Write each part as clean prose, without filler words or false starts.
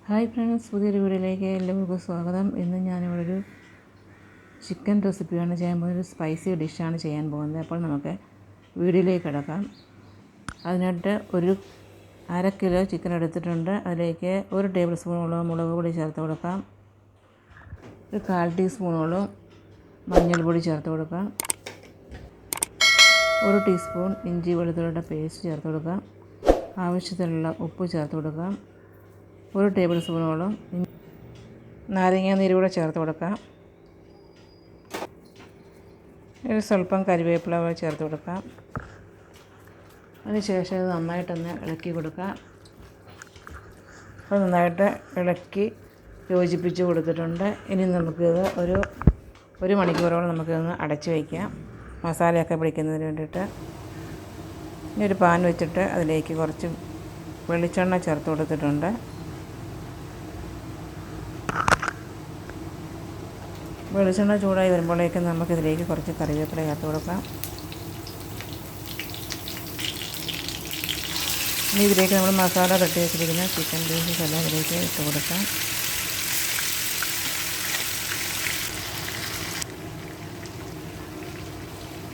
Hi friends, പുതിയൊരു വീഡിയോയിലേക്ക് എല്ലാവർക്കും സ്വാഗതം. ഇന്ന് ഞാനിവിടെ ചിക്കൻ റെസിപ്പിയാണ് ചെയ്യാൻ പോകുന്നത്. ഒരു സ്പൈസി ഡിഷാണ് ചെയ്യാൻ പോകുന്നത്. അപ്പോൾ നമുക്ക് വീഡിയോയിലേക്ക് കിടക്കാം. അതിനായിട്ട് ഒരു 1/2 കിലോ ചിക്കൻ എടുത്തിട്ടുണ്ട്. അതിലേക്ക് 1 ടേബിൾ സ്പൂണോളം മുളക് പൊടി ചേർത്ത് കൊടുക്കാം. ഒരു 1/4 ടീസ്പൂണോളം മഞ്ഞൾപ്പൊടി ചേർത്ത് കൊടുക്കാം. 1 ടീസ്പൂൺ ഇഞ്ചി വെളുത്തുള്ളിയുടെ പേസ്റ്റ് ചേർത്ത് കൊടുക്കാം. ആവശ്യത്തിനുള്ള ഉപ്പ് ചേർത്ത് കൊടുക്കാം. 1 ടേബിൾ സ്പൂണോളം നാരങ്ങ നീര് കൂടെ ചേർത്ത് കൊടുക്കാം. ഒരു സ്വല്പം കരിവേപ്പില ചേർത്ത് കൊടുക്കാം. അതിനുശേഷം ഇത് നന്നായിട്ടൊന്ന് ഇളക്കി കൊടുക്കാം. അത് നന്നായിട്ട് ഇളക്കി യോജിപ്പിച്ച് കൊടുത്തിട്ടുണ്ട്. ഇനി നമുക്കിത് ഒരു മണിക്കൂറോളം നമുക്കിതൊന്ന് അടച്ച് വയ്ക്കാം, മസാലയൊക്കെ പിടിക്കുന്നതിന് വേണ്ടിയിട്ട്. ഇനി ഒരു പാൻ വെച്ചിട്ട് അതിലേക്ക് കുറച്ച് വെളിച്ചെണ്ണ ചേർത്ത് കൊടുത്തിട്ടുണ്ട്. വെളിച്ചെണ്ണ ചൂടായി വരുമ്പോഴേക്കും നമുക്കിതിലേക്ക് കുറച്ച് കറിവേപ്പില ചേർത്ത് കൊടുക്കാം. ഇനി ഇതിലേക്ക് നമ്മൾ മസാല തട്ടി വെച്ചിരിക്കുന്ന ചിക്കൻ പീസസ് എല്ലാം ഇതിലേക്ക് ഇട്ട് കൊടുക്കാം.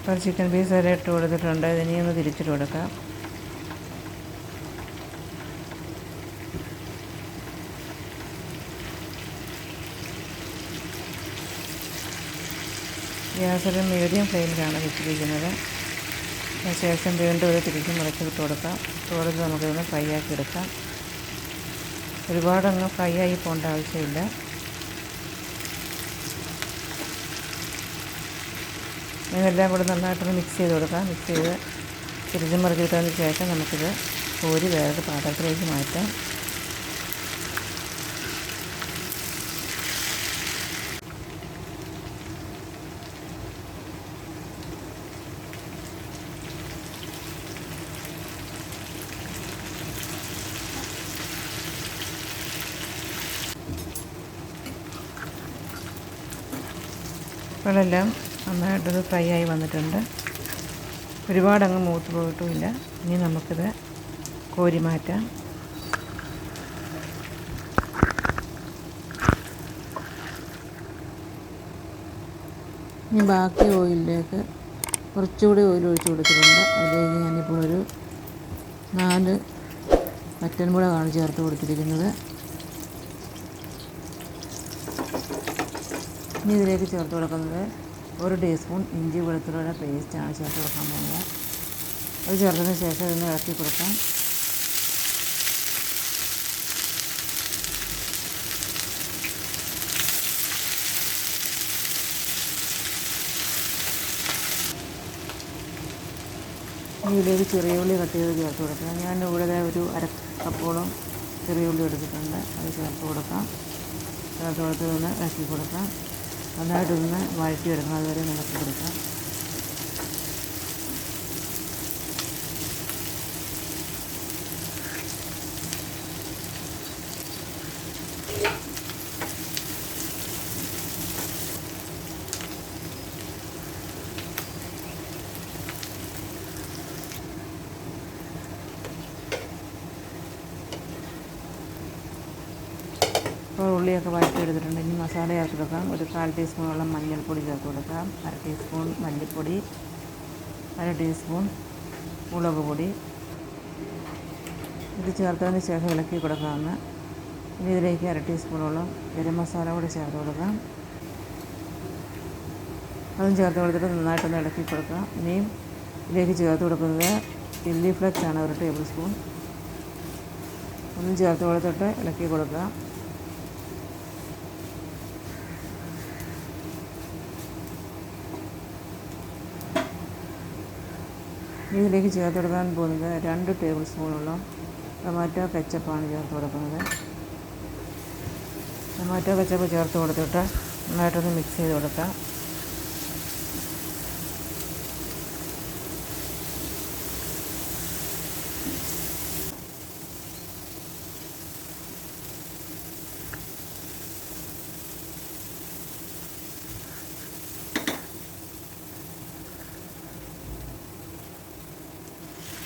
ഒരു ചിക്കൻ പീസ് വരെ ഇട്ട് കൊടുത്തിട്ടുണ്ട്. ഇതിനെയൊന്ന് തിരിച്ചിട്ട് കൊടുക്കാം. ഗ്യാസ് ഒരു മീഡിയം ഫ്ലെയിമിലാണ് വെച്ചിരിക്കുന്നത്. അതിനുശേഷം വീണ്ടും ഒരു തിരിച്ച് മറിച്ചിട്ട് കൊടുക്കാം. കൊടുത്ത് നമുക്കിതൊന്ന് ഫ്രൈ ആക്കി എടുക്കാം. ഒരുപാടങ്ങ് ഫ്രൈ ആയി പോകേണ്ട ആവശ്യമില്ല. ഇതെല്ലാം കൂടെ നന്നായിട്ടൊന്ന് മിക്സ് ചെയ്ത് കൊടുക്കാം. മിക്സ് ചെയ്ത് തിരിച്ച് മറിച്ചിട്ടതിന് ശേഷം നമുക്കിത് കോരി വേറൊരു പാത്രത്തിലേക്ക് മാറ്റാം. ഇപ്പോഴെല്ലാം നന്നായിട്ടത് ഫ്രൈ ആയി വന്നിട്ടുണ്ട്. ഒരുപാടങ്ങ് മൂത്ത് പോയിട്ടുമില്ല. ഇനി നമുക്കിത് കോരി മാറ്റാം. ഇനി ബാക്കി ഓയിലിലേക്ക് കുറച്ചുകൂടി ഓയിൽ ഒഴിച്ച് കൊടുത്തിട്ടുണ്ട്. അതിലേക്ക് ഞാനിപ്പോൾ ഒരു 4 വറ്റൻമുളകാണ് ചേർത്ത് കൊടുത്തിരിക്കുന്നത്. ഇനി ഇതിലേക്ക് ചേർത്ത് കൊടുക്കുന്നത് 1 ടീസ്പൂൺ ഇഞ്ചി വെളുത്തുള്ളിയുടെ പേസ്റ്റാണ് ചേർത്ത് കൊടുക്കാൻ പോകുന്നത്. അത് ചേർത്തതിന് ശേഷം ഇതൊന്ന് ഇളക്കി കൊടുക്കാം. ഇതിലേക്ക് ചെറിയ ഉള്ളി കട്ട് ചെയ്ത് ചേർത്ത് കൊടുക്കാം. ഞാൻ ഇവിടെ ഒരു 1/2 കപ്പോളം ചെറിയ ഉള്ളി എടുത്തിട്ടുണ്ട്. അത് ചേർത്ത് കൊടുക്കാം. ചേർത്ത് കൊടുത്ത് ഒന്ന് ഇളക്കി കൊടുക്കാം. നന്നായിട്ടൊന്ന് വഴറ്റിയെടുക്കണം. അതുവരെ ഇളക്കി കൊടുക്കാം. ഇപ്പോൾ ഉള്ളിയൊക്കെ വഴറ്റിയെടുത്തിട്ടുണ്ട്. ഇനി മസാല ചേർത്ത് കൊടുക്കാം. ഒരു 1/4 ടീസ്പൂണോളം മഞ്ഞൾപ്പൊടി ചേർത്ത് കൊടുക്കാം. 1/2 ടീസ്പൂൺ മല്ലിപ്പൊടി, 1/2 ടീസ്പൂൺ മുളക് പൊടി. ഇത് ചേർത്തതിന് ശേഷം ഇളക്കി കൊടുക്കാമെന്ന്. ഇനി ഇതിലേക്ക് 1/2 ടീസ്പൂണോളം ഗരം മസാല കൂടി ചേർത്ത് കൊടുക്കാം. അതും ചേർത്ത് കൊടുത്തിട്ട് നന്നായിട്ടൊന്ന് ഇളക്കി കൊടുക്കാം. ഇനിയും ഇതിലേക്ക് ചേർത്ത് കൊടുക്കുന്നത് ചില്ലി ഫ്ലേക്സ് ആണ്, 1 ടേബിൾ സ്പൂൺ. ഒന്നും ചേർത്ത് കൊടുത്തിട്ട് ഇളക്കി കൊടുക്കാം. ഇതിലേക്ക് ചേർത്ത് കൊടുക്കാൻ പോകുന്നത് 2 ടേബിൾ സ്പൂണോളം ടൊമാറ്റോ കെച്ചപ്പാണ് ചേർത്ത് കൊടുക്കുന്നത്. ടൊമാറ്റോ കെച്ചപ്പ് ചേർത്ത് കൊടുത്തിട്ട് നന്നായിട്ടൊന്ന് മിക്സ് ചെയ്ത് കൊടുക്കാം.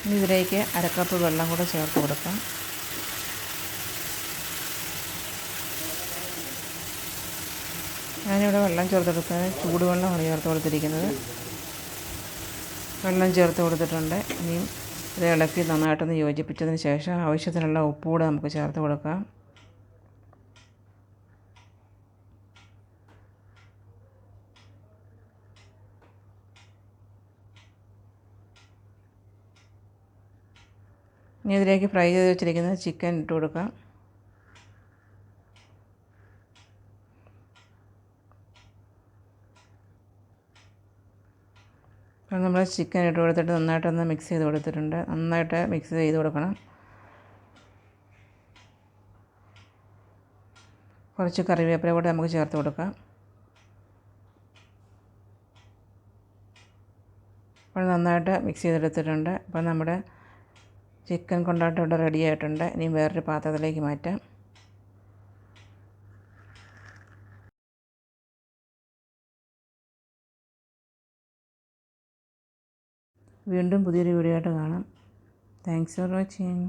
ഇനി ഇതിലേക്ക് 1/2 കപ്പ് വെള്ളം കൂടെ ചേർത്ത് കൊടുക്കാം. ഞാനിവിടെ വെള്ളം ചേർത്ത് കൊടുക്കുന്നത് ചൂടുവെള്ളമാണ് ചേർത്ത് കൊടുത്തിരിക്കുന്നത്. വെള്ളം ചേർത്ത് കൊടുത്തിട്ടുണ്ട്. ഇനിയും ഇത് ഇളക്കി നന്നായിട്ടൊന്ന് യോജിപ്പിച്ചതിന് ശേഷം ആവശ്യത്തിനുള്ള ഉപ്പ് കൂടെ നമുക്ക് ചേർത്ത് കൊടുക്കാം. ഇനി ഇതിലേക്ക് ഫ്രൈ ചെയ്ത് വെച്ചിരിക്കുന്ന ചിക്കൻ ഇട്ട് കൊടുക്കാം. അപ്പോൾ നമ്മൾ ചിക്കൻ ഇട്ട് കൊടുത്തിട്ട് നന്നായിട്ടൊന്ന് മിക്സ് ചെയ്ത് കൊടുത്തിട്ടുണ്ട്. നന്നായിട്ട് മിക്സ് ചെയ്ത് കൊടുക്കണം. കുറച്ച് കറിവേപ്പില കൂടെ നമുക്ക് ചേർത്ത് കൊടുക്കാം. അപ്പോൾ നന്നായിട്ട് മിക്സ് ചെയ്തെടുത്തിട്ടുണ്ട്. അപ്പോൾ നമ്മുടെ ചിക്കൻ കൊണ്ടാട്ടം ഇവിടെ റെഡി ആയിട്ടുണ്ട്. ഇനി വേറൊരു പാത്രത്തിലേക്ക് മാറ്റാം. വീണ്ടും പുതിയൊരു വീഡിയോ ആയിട്ട് കാണാം. Thanks for watching.